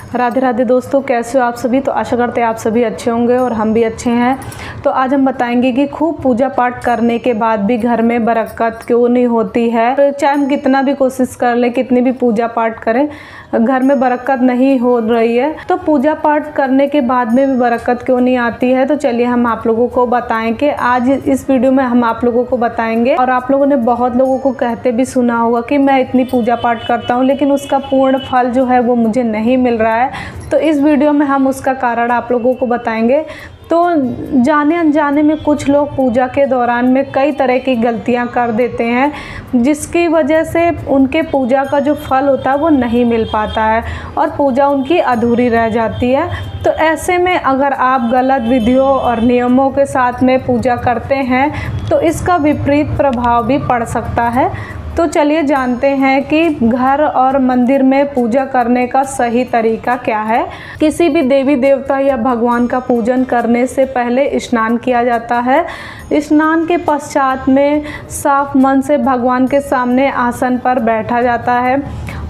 राधे राधे दोस्तों, कैसे हो आप सभी। तो आशा करते हैं आप सभी अच्छे होंगे और हम भी अच्छे हैं। तो आज हम बताएंगे कि खूब पूजा पाठ करने के बाद भी घर में बरकत क्यों नहीं होती है। तो चाहे हम कितना भी कोशिश कर लें, कितनी भी पूजा पाठ करें, घर में बरकत नहीं हो रही है। तो पूजा पाठ करने के बाद में भी बरकत क्यों नहीं आती है, तो चलिए हम आप लोगों को बताएं कि आज इस वीडियो में हम आप लोगों को बताएंगे। और आप लोगों ने बहुत लोगों को कहते भी सुना होगा कि मैं इतनी पूजा पाठ करता हूँ लेकिन उसका पूर्ण फल जो है वो मुझे नहीं मिल रहा है। तो इस वीडियो में हम उसका कारण आप लोगों को बताएंगे। तो जाने अनजाने में कुछ लोग पूजा के दौरान में कई तरह की गलतियां कर देते हैं, जिसकी वजह से उनके पूजा का जो फल होता है वो नहीं मिल पाता है और पूजा उनकी अधूरी रह जाती है। तो ऐसे में अगर आप गलत विधियों और नियमों के साथ में पूजा करते हैं तो इसका विपरीत प्रभाव भी पड़ सकता है। तो चलिए जानते हैं कि घर और मंदिर में पूजा करने का सही तरीका क्या है। किसी भी देवी देवता या भगवान का पूजन करने से पहले स्नान किया जाता है। स्नान के पश्चात में साफ मन से भगवान के सामने आसन पर बैठा जाता है।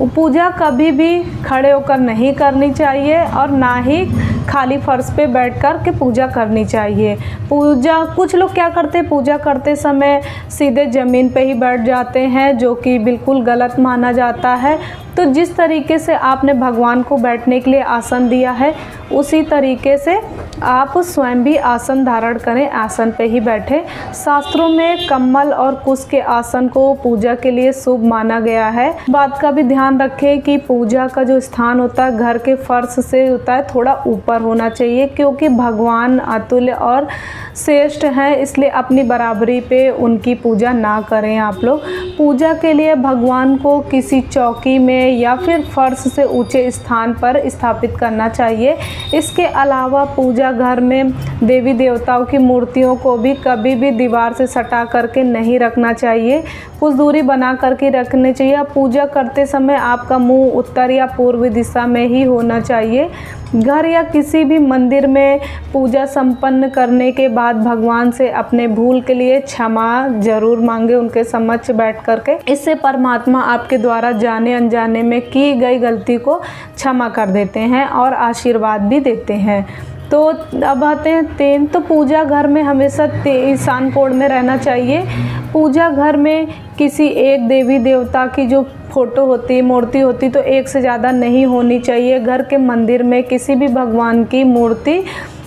पूजा कभी भी खड़े होकर नहीं करनी चाहिए और ना ही खाली फर्श पे बैठकर के पूजा करनी चाहिए। पूजा कुछ लोग क्या करते हैं, पूजा करते समय सीधे ज़मीन पे ही बैठ जाते हैं, जो कि बिल्कुल गलत माना जाता है। तो जिस तरीके से आपने भगवान को बैठने के लिए आसन दिया है उसी तरीके से आप स्वयं भी आसन धारण करें, आसन पे ही बैठें। शास्त्रों में कम्बल और कुश के आसन को पूजा के लिए शुभ माना गया है। बात का भी ध्यान रखें कि पूजा का जो स्थान होता है घर के फर्श से होता है थोड़ा ऊपर होना चाहिए, क्योंकि भगवान अतुल्य और श्रेष्ठ हैं, इसलिए अपनी बराबरी पे उनकी पूजा ना करें आप लोग। पूजा के लिए भगवान को किसी चौकी में या फिर फर्श से ऊंचे स्थान पर स्थापित करना चाहिए। इसके अलावा पूजा घर में देवी देवताओं की मूर्तियों को भी कभी भी दीवार से सटा करके नहीं रखना चाहिए, कुछ दूरी बना करके रखनी चाहिए। पूजा करते समय आपका मुंह उत्तर या पूर्व दिशा में ही होना चाहिए। घर या किसी भी मंदिर में पूजा संपन्न करने के बाद भगवान से अपने भूल के लिए क्षमा जरूर मांगे उनके समक्ष बैठ करके। इससे परमात्मा आपके द्वारा जाने अनजाने में की गई गलती को क्षमा कर देते हैं और आशीर्वाद भी देते हैं। तो अब आते हैं 3। तो पूजा घर में हमेशा ईशान कोण में रहना चाहिए। पूजा घर में किसी एक देवी देवता की जो फोटो होती है, मूर्ति होती, तो एक से ज़्यादा नहीं होनी चाहिए। घर के मंदिर में किसी भी भगवान की मूर्ति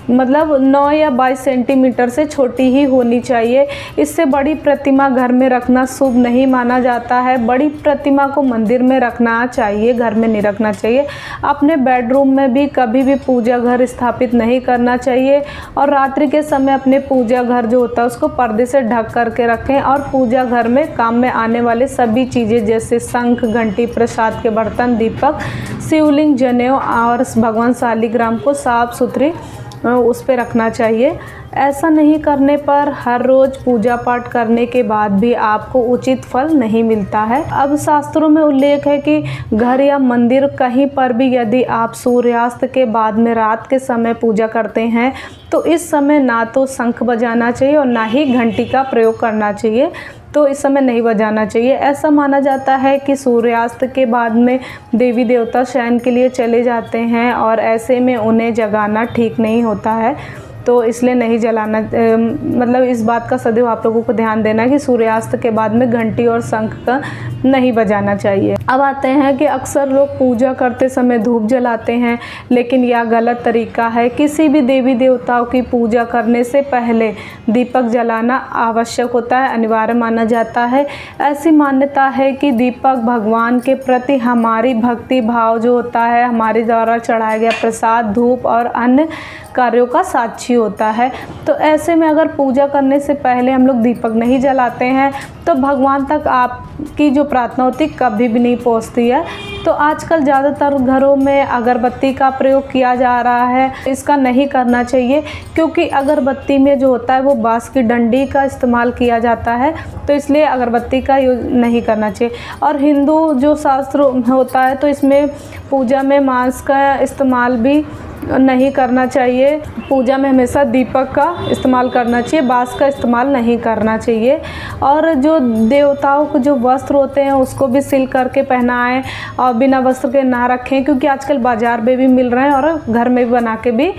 मतलब 9 या 22 सेंटीमीटर से छोटी ही होनी चाहिए। इससे बड़ी प्रतिमा घर में रखना शुभ नहीं माना जाता है। बड़ी प्रतिमा को मंदिर में रखना चाहिए, घर में नहीं रखना चाहिए। अपने बेडरूम में भी कभी भी पूजा घर स्थापित नहीं करना चाहिए और रात्रि के समय अपने पूजा घर जो होता है उसको पर्दे से ढक करके रखें। और पूजा घर में काम में आने वाले सभी चीज़ें जैसे शंख, घंटी, प्रसाद के बर्तन, दीपक, शिवलिंग, जनेऊ और भगवान शालिग्राम को साफ सुथरी उस पे रखना चाहिए। ऐसा नहीं करने पर हर रोज़ पूजा पाठ करने के बाद भी आपको उचित फल नहीं मिलता है। अब शास्त्रों में उल्लेख है कि घर या मंदिर कहीं पर भी यदि आप सूर्यास्त के बाद में रात के समय पूजा करते हैं तो इस समय ना तो शंख बजाना चाहिए और ना ही घंटी का प्रयोग करना चाहिए। तो इस समय नहीं बजाना चाहिए। ऐसा माना जाता है कि सूर्यास्त के बाद में देवी देवता शयन के लिए चले जाते हैं और ऐसे में उन्हें जगाना ठीक नहीं होता है, तो इसलिए नहीं जलाना। मतलब इस बात का सदैव आप लोगों को ध्यान देना है कि सूर्यास्त के बाद में घंटी और शंख का नहीं बजाना चाहिए। अब आते हैं कि अक्सर लोग पूजा करते समय धूप जलाते हैं, लेकिन यह गलत तरीका है। किसी भी देवी देवताओं की पूजा करने से पहले दीपक जलाना आवश्यक होता है, अनिवार्य माना जाता है। ऐसी मान्यता है कि दीपक भगवान के प्रति हमारी भक्ति भाव जो होता है, हमारे द्वारा चढ़ाया गया प्रसाद, धूप और अन्य कार्यों का साक्षी होता है। तो ऐसे में अगर पूजा करने से पहले हम लोग दीपक नहीं जलाते हैं तो भगवान तक आपकी जो प्रार्थना होती कभी भी नहीं पहुंचती है। तो आजकल ज़्यादातर घरों में अगरबत्ती का प्रयोग किया जा रहा है, इसका नहीं करना चाहिए, क्योंकि अगरबत्ती में जो होता है वो बांस की डंडी का इस्तेमाल किया जाता है, तो इसलिए अगरबत्ती का यूज नहीं करना चाहिए। और हिंदू जो शास्त्र होता है तो इसमें पूजा में मांस का इस्तेमाल भी नहीं करना चाहिए। पूजा में हमेशा दीपक का इस्तेमाल करना चाहिए, बांस का इस्तेमाल नहीं करना चाहिए। और जो देवताओं को जो वस्त्र होते हैं उसको भी सिल करके पहनाएं और बिना वस्त्र के ना रखें, क्योंकि आजकल बाज़ार में भी मिल रहे हैं और घर में भी बना के भी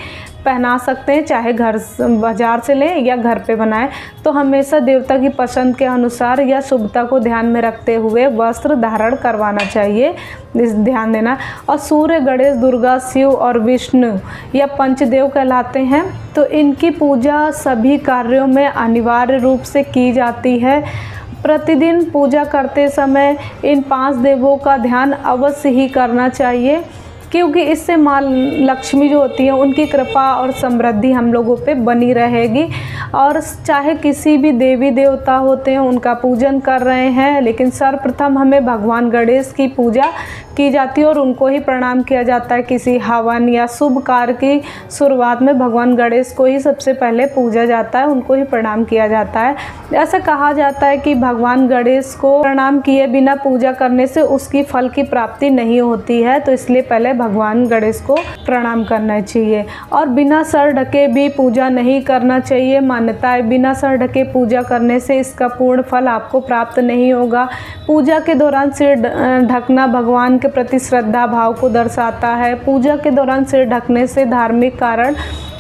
पहना सकते हैं, चाहे घर बाज़ार से लें या घर पे बनाएं। तो हमेशा देवता की पसंद के अनुसार या शुभता को ध्यान में रखते हुए वस्त्र धारण करवाना चाहिए, इस ध्यान देना। और सूर्य, गणेश, दुर्गा, शिव और विष्णु या पंचदेव कहलाते हैं, तो इनकी पूजा सभी कार्यों में अनिवार्य रूप से की जाती है। प्रतिदिन पूजा करते समय इन 5 देवों का ध्यान अवश्य ही करना चाहिए, क्योंकि इससे माँ लक्ष्मी जो होती है उनकी कृपा और समृद्धि हम लोगों पे बनी रहेगी। और चाहे किसी भी देवी देवता होते हैं उनका पूजन कर रहे हैं, लेकिन सर्वप्रथम हमें भगवान गणेश की पूजा की जाती है और उनको ही प्रणाम किया जाता है। किसी हवन या शुभ कार्य की शुरुआत में भगवान गणेश को ही सबसे पहले पूजा जाता है, उनको ही प्रणाम किया जाता है। ऐसा कहा जाता है कि भगवान गणेश को प्रणाम किए बिना पूजा करने से उसकी फल की प्राप्ति नहीं होती है, तो इसलिए पहले भगवान गणेश को प्रणाम करना चाहिए। और बिना सर ढके भी पूजा नहीं करना चाहिए। मान्यता है बिना सर ढके पूजा करने से इसका पूर्ण फल आपको प्राप्त नहीं होगा। पूजा के दौरान सिर ढकना भगवान के प्रति श्रद्धा भाव को दर्शाता है। पूजा के दौरान सिर ढकने से धार्मिक कारण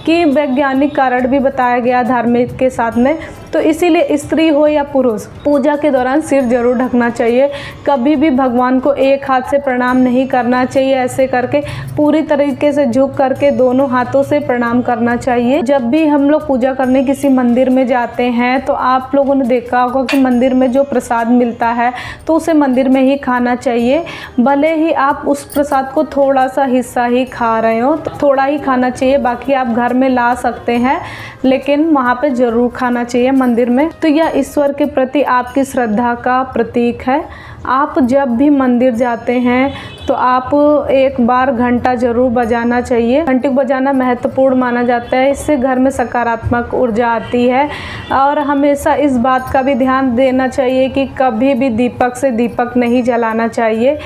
कि वैज्ञानिक कारण भी बताया गया धार्मिक के साथ में, तो इसीलिए स्त्री हो या पुरुष पूजा के दौरान सिर जरूर ढकना चाहिए। कभी भी भगवान को एक हाथ से प्रणाम नहीं करना चाहिए, ऐसे करके पूरी तरीके से झुक करके दोनों हाथों से प्रणाम करना चाहिए। जब भी हम लोग पूजा करने किसी मंदिर में जाते हैं तो आप लोगों ने देखा होगा कि मंदिर में जो प्रसाद मिलता है तो उसे मंदिर में ही खाना चाहिए। भले ही आप उस प्रसाद को थोड़ा सा हिस्सा ही खा रहे हो तो थोड़ा ही खाना चाहिए, बाकी आप घर में ला सकते हैं, लेकिन वहाँ पे ज़रूर खाना चाहिए मंदिर में। तो यह ईश्वर के प्रति आपकी श्रद्धा का प्रतीक है। आप जब भी मंदिर जाते हैं तो आप एक बार घंटा ज़रूर बजाना चाहिए। घंटी को बजाना महत्वपूर्ण माना जाता है, इससे घर में सकारात्मक ऊर्जा आती है। और हमेशा इस बात का भी ध्यान देना चाहिए कि कभी भी दीपक से दीपक नहीं जलाना चाहिए।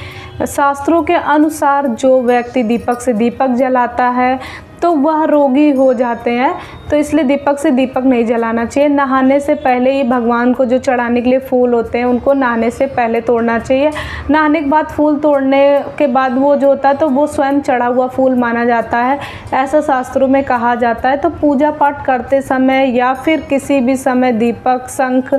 शास्त्रों के अनुसार जो व्यक्ति दीपक से दीपक जलाता है तो वह रोगी हो जाते हैं, तो इसलिए दीपक से दीपक नहीं जलाना चाहिए। नहाने से पहले ही भगवान को जो चढ़ाने के लिए फूल होते हैं उनको नहाने से पहले तोड़ना चाहिए। नहाने के बाद फूल तोड़ने के बाद वो जो होता है तो वो स्वयं चढ़ा हुआ फूल माना जाता है, ऐसा शास्त्रों में कहा जाता है। तो पूजा पाठ करते समय या फिर किसी भी समय दीपक, शंख,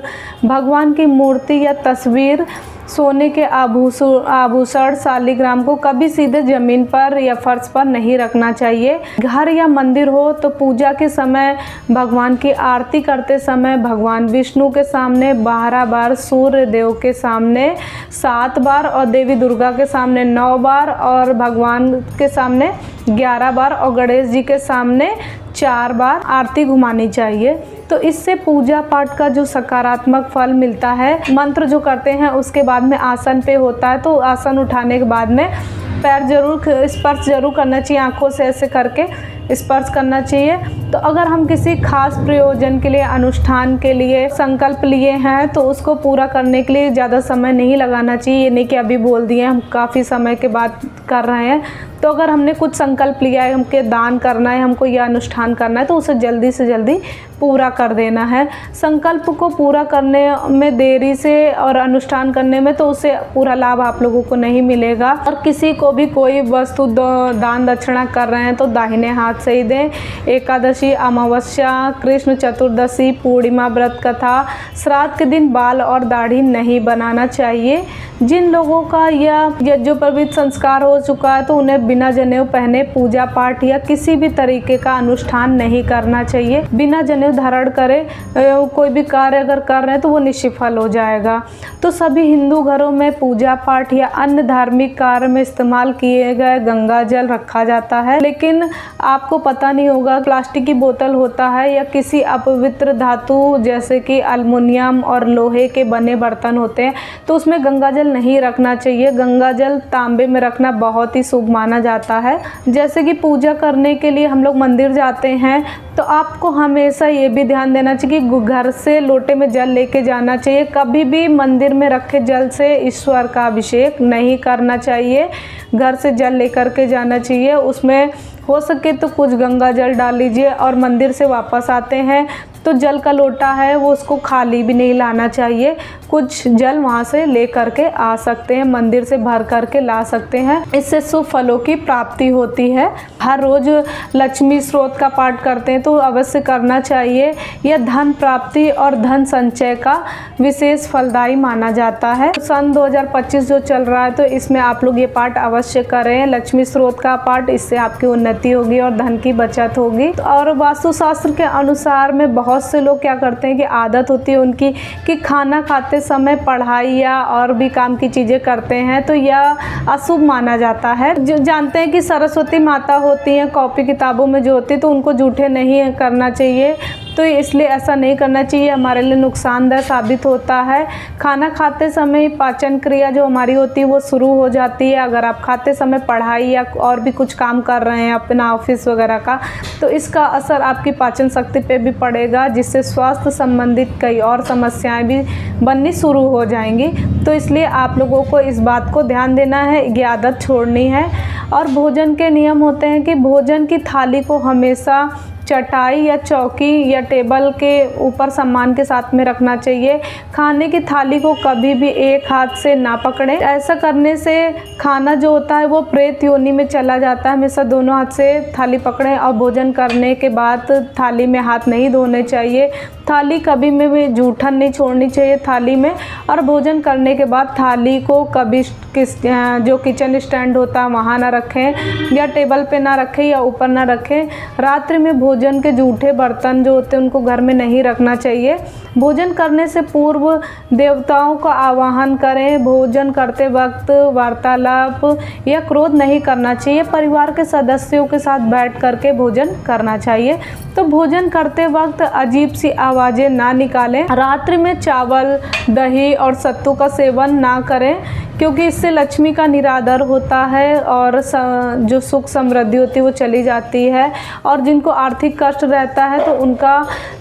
भगवान की मूर्ति या तस्वीर, सोने के आभूषण, शालिग्राम को कभी सीधे ज़मीन पर या फर्श पर नहीं रखना चाहिए। घर या मंदिर हो तो पूजा के समय भगवान की आरती करते समय भगवान विष्णु के सामने 12 बार, सूर्य देव के सामने 7 बार और देवी दुर्गा के सामने 9 बार और भगवान के सामने 11 बार और गणेश जी के सामने 4 बार आरती घुमानी चाहिए। तो इससे पूजा पाठ का जो सकारात्मक फल मिलता है। मंत्र जो करते हैं उसके बाद में आसन पे होता है, तो आसन उठाने के बाद में पैर जरूर स्पर्श जरूर करना चाहिए, आंखों से ऐसे करके स्पर्श करना चाहिए। तो अगर हम किसी खास प्रयोजन के लिए, अनुष्ठान के लिए संकल्प लिए हैं तो उसको पूरा करने के लिए ज़्यादा समय नहीं लगाना चाहिए। ये नहीं कि अभी बोल दिए हम काफ़ी समय के बाद कर रहे हैं। तो अगर हमने कुछ संकल्प लिया है, हमको दान करना है, हमको यह अनुष्ठान करना है, तो उसे जल्दी से जल्दी पूरा कर देना है। संकल्प को पूरा करने में देरी से और अनुष्ठान करने में तो उसे पूरा लाभ आप लोगों को नहीं मिलेगा। और किसी को भी कोई वस्तु दान दक्षिणा कर रहे हैं तो दाहिने हाथ से ही दें। एकादशी, अमावस्या, कृष्ण चतुर्दशी, पूर्णिमा व्रत कथा, श्राद्ध के दिन बाल और दाढ़ी नहीं बनाना चाहिए। जिन लोगों का यह यज्ञोपवीत संस्कार हो चुका है तो उन्हें बिना जनेऊ पहने पूजा पाठ या किसी भी तरीके का अनुष्ठान नहीं करना चाहिए। बिना जनेऊ धारण करे कोई भी कार्य अगर कर रहे हैं तो वो निष्फल हो जाएगा। तो सभी हिंदू घरों में पूजा पाठ या अन्य धार्मिक कार्य में इस्तेमाल किए गए गंगा जल रखा जाता है, लेकिन आपको पता नहीं होगा प्लास्टिक की बोतल होता है या किसी अपवित्र धातु जैसे कि एल्युमिनियम और लोहे के बने बर्तन होते हैं, तो उसमें गंगा जल नहीं रखना चाहिए। गंगा जल तांबे में रखना बहुत ही शुभ माना जाता है। जैसे कि पूजा करने के लिए हम लोग मंदिर जाते हैं तो आपको हमेशा ये भी ध्यान देना चाहिए कि घर से लोटे में जल लेके जाना चाहिए। कभी भी मंदिर में रखे जल से ईश्वर का अभिषेक नहीं करना चाहिए। घर से जल लेकर के जाना चाहिए, उसमें हो सके तो कुछ गंगा जल डाल लीजिए। और मंदिर से वापस आते हैं तो जल का लोटा है वो उसको खाली भी नहीं लाना चाहिए, कुछ जल वहाँ से ले करके आ सकते हैं, मंदिर से भर करके ला सकते हैं। इससे शुभ फलों की प्राप्ति होती है। हर रोज लक्ष्मी स्रोत का पाठ करते हैं तो अवश्य करना चाहिए। यह धन प्राप्ति और धन संचय का विशेष फलदायी माना जाता है। सन 2025 जो चल रहा है तो इसमें आप लोग ये पाठ अवश्य करें, लक्ष्मी स्रोत का पाठ। इससे आपकी उन्नति होगी और धन की बचत होगी। और वास्तुशास्त्र के अनुसार में बहुत से लोग क्या करते हैं कि आदत होती है उनकी कि खाना खाते समय पढ़ाई या और भी काम की चीज़ें करते हैं, तो यह अशुभ माना जाता है। जो जानते हैं कि सरस्वती माता होती हैं कॉपी किताबों में जो होती है, तो उनको जूठे नहीं करना चाहिए, तो इसलिए ऐसा नहीं करना चाहिए, हमारे लिए नुकसानदायक साबित होता है। खाना खाते समय पाचन क्रिया जो हमारी होती है वो शुरू हो जाती है। अगर आप खाते समय पढ़ाई या और भी कुछ काम कर रहे हैं अपना ऑफिस वगैरह का, तो इसका असर आपकी पाचन शक्ति पे भी पड़ेगा, जिससे स्वास्थ्य संबंधित कई और समस्याएं भी बननी शुरू हो जाएंगी। तो इसलिए आप लोगों को इस बात को ध्यान देना है, ये आदत छोड़नी है। और भोजन के नियम होते हैं कि भोजन की थाली को हमेशा चटाई या चौकी या टेबल के ऊपर सम्मान के साथ में रखना चाहिए। खाने की थाली को कभी भी एक हाथ से ना पकड़ें, ऐसा करने से खाना जो होता है वो प्रेत योनि में चला जाता है। हमेशा दोनों हाथ से थाली पकड़ें। और भोजन करने के बाद थाली में हाथ नहीं धोने चाहिए। थाली कभी में भी जूठन नहीं छोड़नी चाहिए थाली में। और भोजन करने के बाद थाली को कभी जो किचन स्टैंड होता है वहाँ ना रखें, या टेबल पे ना रखें, या ऊपर ना रखें। रात्रि में भोजन के जूठे बर्तन जो होते हैं उनको घर में नहीं रखना चाहिए। भोजन करने से पूर्व देवताओं का आवाहन करें। भोजन करते वक्त वार्तालाप या क्रोध नहीं करना चाहिए। परिवार के सदस्यों के साथ बैठ करके भोजन करना चाहिए। तो भोजन करते वक्त अजीब सी आवाज़ें ना निकालें। रात्रि में चावल, दही और सत्तू का सेवन ना करें, क्योंकि इससे लक्ष्मी का निरादर होता है और जो सुख समृद्धि होती है वो चली जाती है। और जिनको आर्थिक कष्ट रहता है तो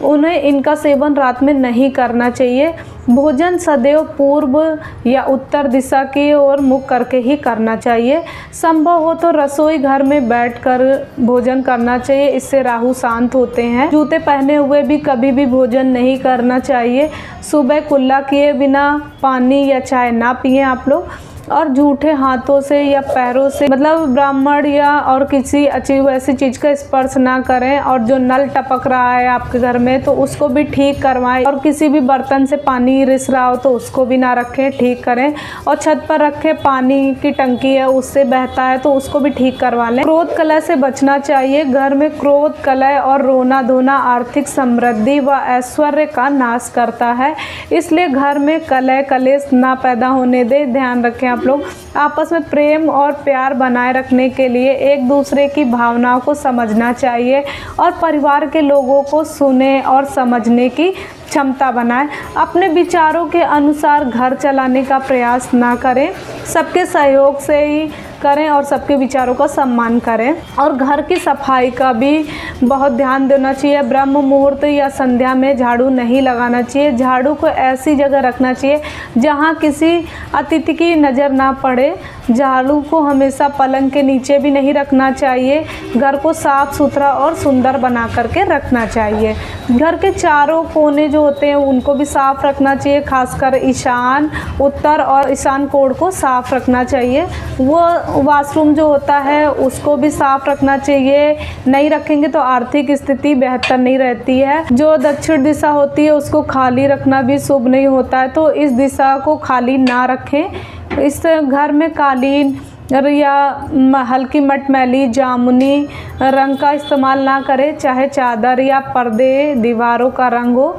उन्हें इनका सेवन रात में नहीं करना चाहिए। भोजन सदैव पूर्व या उत्तर दिशा की ओर मुख करके ही करना चाहिए। संभव हो तो रसोई घर में बैठकर भोजन करना चाहिए, इससे राहु शांत होते हैं। जूते पहने हुए भी कभी भी भोजन नहीं करना चाहिए। सुबह कुल्ला किए बिना पानी या चाय ना पिएं आप लोग। और झूठे हाथों से या पैरों से मतलब ब्राह्मण या और किसी अजीब ऐसी चीज़ का स्पर्श ना करें। और जो नल टपक रहा है आपके घर में तो उसको भी ठीक करवाएं। और किसी भी बर्तन से पानी रिस रहा हो तो उसको भी ना रखें, ठीक करें। और छत पर रखे पानी की टंकी है उससे बहता है तो उसको भी ठीक करवा लें। क्रोध कलह से बचना चाहिए। घर में क्रोध कलह और रोना धोना आर्थिक समृद्धि व ऐश्वर्य का नाश करता है, इसलिए घर में कलह कलेश ना पैदा होने दे। ध्यान रखें आप लोग। आपस में प्रेम और प्यार बनाए रखने के लिए एक दूसरे की भावनाओं को समझना चाहिए और परिवार के लोगों को सुने और समझने की क्षमता बनाएं। अपने विचारों के अनुसार घर चलाने का प्रयास ना करें, सबके सहयोग से ही करें और सबके विचारों का सम्मान करें। और घर की सफाई का भी बहुत ध्यान देना चाहिए। ब्रह्म मुहूर्त या संध्या में झाड़ू नहीं लगाना चाहिए। झाड़ू को ऐसी जगह रखना चाहिए जहां किसी अतिथि की नज़र ना पड़े। झाड़ू को हमेशा पलंग के नीचे भी नहीं रखना चाहिए। घर को साफ सुथरा और सुंदर बना करके रखना चाहिए। घर के चारों कोने जो होते हैं उनको भी साफ रखना चाहिए, खासकर ईशान, उत्तर और ईशान कोण को साफ रखना चाहिए। वो वॉशरूम जो होता है उसको भी साफ रखना चाहिए। नहीं रखेंगे तो आर्थिक स्थिति बेहतर नहीं रहती है। जो दक्षिण दिशा होती है उसको खाली रखना भी शुभ नहीं होता है, तो इस दिशा को खाली ना रखें। इस घर में कालीन या हल्की मटमैली जामुनी रंग का इस्तेमाल ना करें, चाहे चादर या पर्दे दीवारों का रंग हो।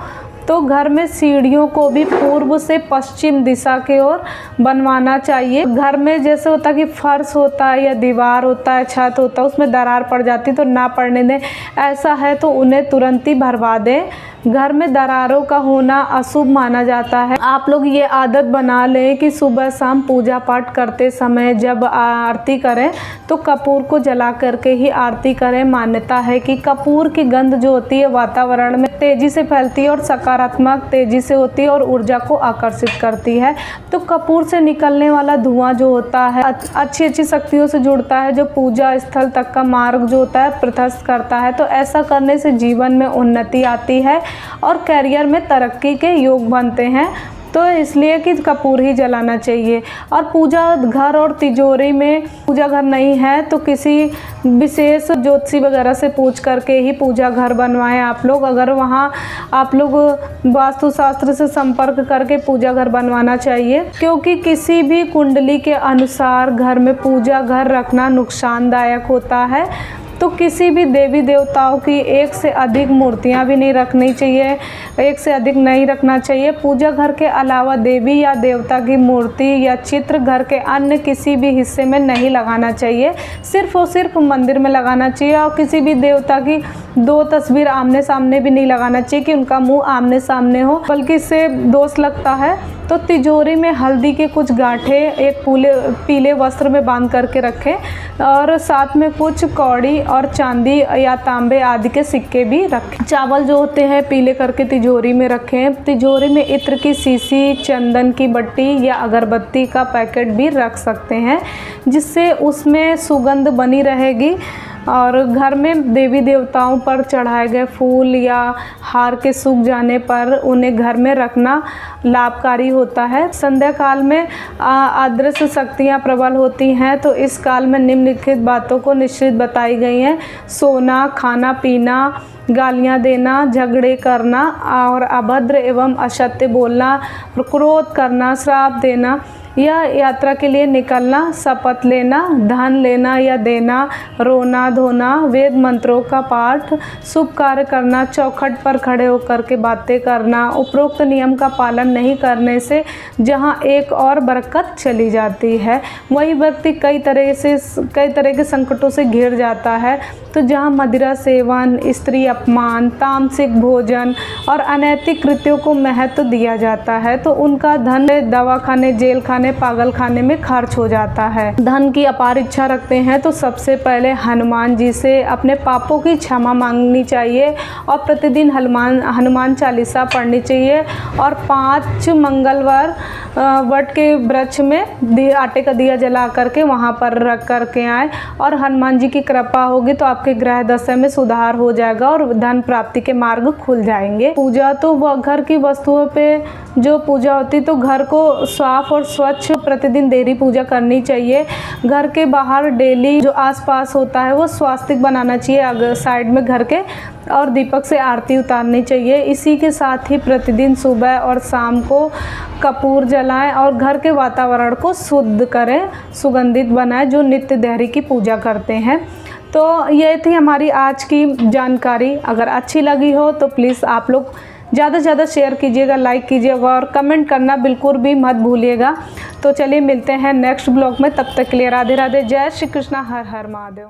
तो घर में सीढ़ियों को भी पूर्व से पश्चिम दिशा की ओर बनवाना चाहिए। घर में जैसे होता है कि फर्श होता है या दीवार होता है, छत होता है, उसमें दरार पड़ जाती है तो ना पड़ने दें। ऐसा है तो उन्हें तुरंत ही भरवा दें। घर में दरारों का होना अशुभ माना जाता है। आप लोग ये आदत बना लें कि सुबह शाम पूजा पाठ करते समय जब आरती करें तो कपूर को जला करके ही आरती करें। मान्यता है कि कपूर की गंध जो होती है वातावरण में तेजी से फैलती है और सकारात्मक सकारात्मक तेज़ी से होती है और ऊर्जा को आकर्षित करती है। तो कपूर से निकलने वाला धुआं जो होता है अच्छी शक्तियों से जुड़ता है, जो पूजा स्थल तक का मार्ग जो होता है प्रशस्त करता है। तो ऐसा करने से जीवन में उन्नति आती है और करियर में तरक्की के योग बनते हैं। तो इसलिए कि कपूर ही जलाना चाहिए। और पूजा घर और तिजोरी में पूजा घर नहीं है तो किसी विशेष ज्योतिषी वगैरह से पूछ करके ही पूजा घर बनवाएं आप लोग। अगर वहाँ आप लोग वास्तुशास्त्र से संपर्क करके पूजा घर बनवाना चाहिए, क्योंकि किसी भी कुंडली के अनुसार घर में पूजा घर रखना नुकसानदायक होता है। तो किसी भी देवी देवताओं की एक से अधिक मूर्तियां भी नहीं रखनी चाहिए, एक से अधिक नहीं रखना चाहिए। पूजा घर के अलावा देवी या देवता की मूर्ति या चित्र घर के अन्य किसी भी हिस्से में नहीं लगाना चाहिए, सिर्फ और सिर्फ मंदिर में लगाना चाहिए। और किसी भी देवता की 2 तस्वीर आमने सामने भी नहीं लगाना चाहिए कि उनका मुंह आमने सामने हो, बल्कि इससे दोष लगता है। तो तिजोरी में हल्दी के कुछ गांठे एक पीले वस्त्र में बांध करके रखें और साथ में कुछ कौड़ी और चांदी या तांबे आदि के सिक्के भी रखें। चावल जो होते हैं पीले करके तिजोरी में रखें। तिजोरी में इत्र की शीशी, चंदन की बट्टी या अगरबत्ती का पैकेट भी रख सकते हैं, जिससे उसमें सुगंध बनी रहेगी। और घर में देवी देवताओं पर चढ़ाए गए फूल या हार के सूख जाने पर उन्हें घर में रखना लाभकारी होता है। संध्या काल में अदृश्य शक्तियाँ प्रबल होती हैं, तो इस काल में निम्नलिखित बातों को निश्चित बताई गई हैं: सोना, खाना पीना, गालियाँ देना, झगड़े करना और अभद्र एवं असत्य बोलना, क्रोध करना, श्राप देना या यात्रा के लिए निकलना, शपथ लेना, धन लेना या देना, रोना धोना, वेद मंत्रों का पाठ, शुभ कार्य करना, चौखट पर खड़े होकर के बातें करना। उपरोक्त नियम का पालन नहीं करने से जहां एक और बरकत चली जाती है, वही व्यक्ति कई तरह के संकटों से घिर जाता है। तो जहां मदिरा सेवन, स्त्री अपमान, तामसिक भोजन और अनैतिक कृत्यों को महत्व दिया जाता है, तो उनका धन दवाखाने, जेल खाने, पागल खाने में खर्च हो जाता है। धन की अपार इच्छा रखते हैं तो सबसे पहले हनुमान जी से अपने पापों की क्षमा मांगनी चाहिए और प्रतिदिन हनुमान चालीसा पढ़नी चाहिए। और 5 मंगलवार वट के वृक्ष में आटे का दिया जला करके वहाँ पर रख करके आए और हनुमान जी की कृपा होगी तो आपके ग्रह दशा में सुधार हो जाएगा और धन प्राप्ति के मार्ग खुल जाएंगे। पूजा तो वह घर की वस्तुओं पे जो पूजा होती तो घर को साफ और स्वच्छ प्रतिदिन देरी पूजा करनी चाहिए। घर के बाहर डेली जो आसपास होता है वो स्वास्तिक बनाना चाहिए अगर साइड में घर के, और दीपक से आरती उतारनी चाहिए। इसी के साथ ही प्रतिदिन सुबह और शाम को कपूर जलाएं और घर के वातावरण को शुद्ध करें, सुगंधित बनाएं जो नित्य देहरी की पूजा करते हैं। तो ये थी हमारी आज की जानकारी। अगर अच्छी लगी हो तो प्लीज़ आप लोग ज़्यादा से ज़्यादा शेयर कीजिएगा, लाइक कीजिएगा और कमेंट करना बिल्कुल भी मत भूलिएगा। तो चलिए मिलते हैं नेक्स्ट ब्लॉग में, तब तक के लिए राधे राधे, जय श्री कृष्णा, हर हर महादेव।